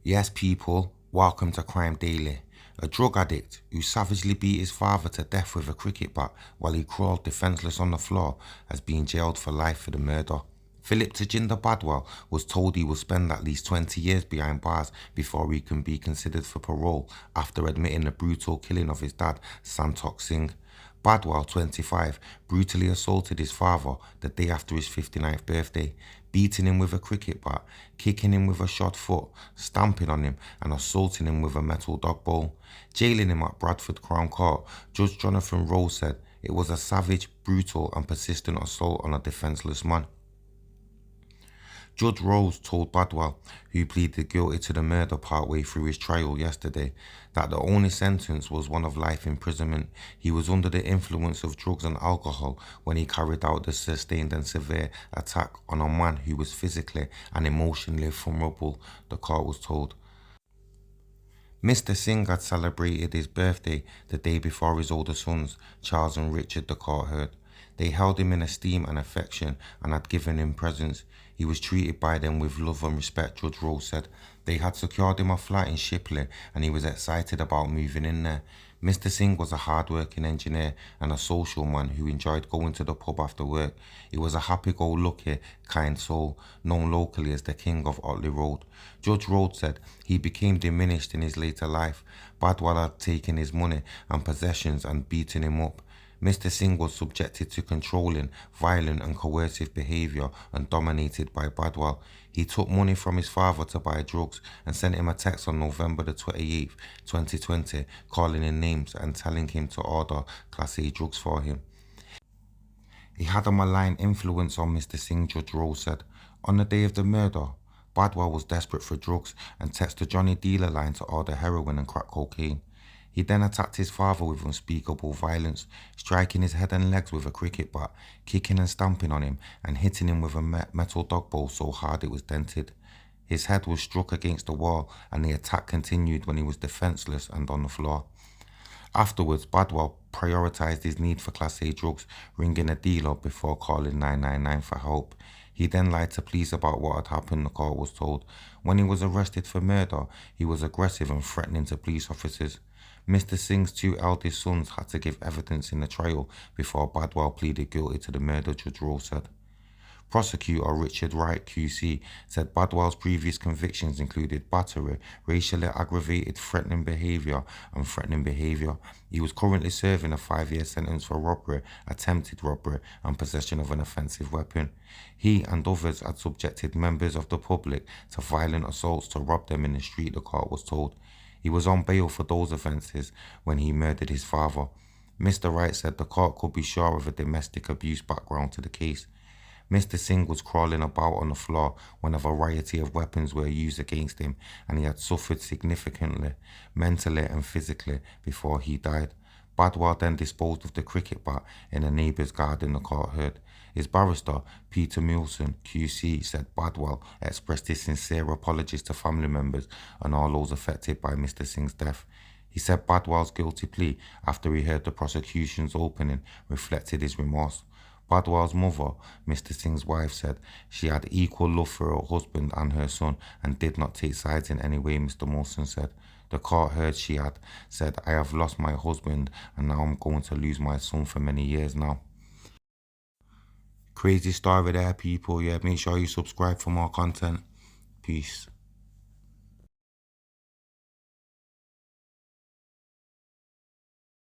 Yes, people, welcome to Crime Daily. A drug addict who savagely beat his father to death with a cricket bat while he crawled defenceless on the floor has been jailed for life for the murder. Philip Tejinder Badwal was told he will spend at least 20 years behind bars before he can be considered for parole after admitting the brutal killing of his dad, Santok Singh. Badwal, 25, brutally assaulted his father the day after his 59th birthday, beating him with a cricket bat, kicking him with a shod foot, stamping on him and assaulting him with a metal dog bowl. Jailing him at Bradford Crown Court, Judge Jonathan Rose said it was a savage, brutal and persistent assault on a defenceless man. Judge Rose told Badwal, who pleaded guilty to the murder partway through his trial yesterday, that the only sentence was one of life imprisonment. He was under the influence of drugs and alcohol when he carried out the sustained and severe attack on a man who was physically and emotionally vulnerable, the court was told. Mr. Singh had celebrated his birthday the day before his older sons, Charles and Richard, the court heard. They held him in esteem and affection and had given him presents. He was treated by them with love and respect, Judge Rose said. They had secured him a flat in Shipley and he was excited about moving in there. Mr. Singh was a hard-working engineer and a social man who enjoyed going to the pub after work. He was a happy-go-lucky, kind soul, known locally as the King of Otley Road. Judge Rhodes said he became diminished in his later life. Badwal had taken his money and possessions and beaten him up. Mr. Singh was subjected to controlling, violent and coercive behaviour and dominated by Badwal. He took money from his father to buy drugs and sent him a text on November the 28th, 2020, calling him names and telling him to order Class A drugs for him. He had a malign influence on Mr. Singh, Judge Rose said. On the day of the murder, Badwal was desperate for drugs and texted Johnny Dealer line to order heroin and crack cocaine. He then attacked his father with unspeakable violence, striking his head and legs with a cricket bat, kicking and stamping on him, and hitting him with a metal dog bowl so hard it was dented. His head was struck against the wall, and the attack continued when he was defenceless and on the floor. Afterwards, Badwal prioritised his need for Class A drugs, ringing a dealer before calling 999 for help. He then lied to police about what had happened, the court was told. When he was arrested for murder, he was aggressive and threatening to police officers. Mr. Singh's two eldest sons had to give evidence in the trial before Badwal pleaded guilty to the murder, Judge Rose said. Prosecutor Richard Wright QC said Badwal's previous convictions included battery, racially aggravated threatening behaviour and threatening behaviour. He was currently serving a 5-year sentence for robbery, attempted robbery and possession of an offensive weapon. He and others had subjected members of the public to violent assaults to rob them in the street, the court was told. He was on bail for those offences when he murdered his father. Mr. Wright said the court could be sure of a domestic abuse background to the case. Mr. Singh was crawling about on the floor when a variety of weapons were used against him and he had suffered significantly, mentally and physically, before he died. Badwal then disposed of the cricket bat in a neighbour's garden, the court heard. His barrister, Peter Milson, QC, said Badwal expressed his sincere apologies to family members and all those affected by Mr. Singh's death. He said Badwal's guilty plea, after he heard the prosecution's opening, reflected his remorse. Badwal's mother, Mr. Singh's wife, said she had equal love for her husband and her son and did not take sides in any way, Mr. Milson said. The court heard she had said, I have lost my husband and now I'm going to lose my son for many years now. Crazy story there, people. Yeah, make sure you subscribe for more content. Peace.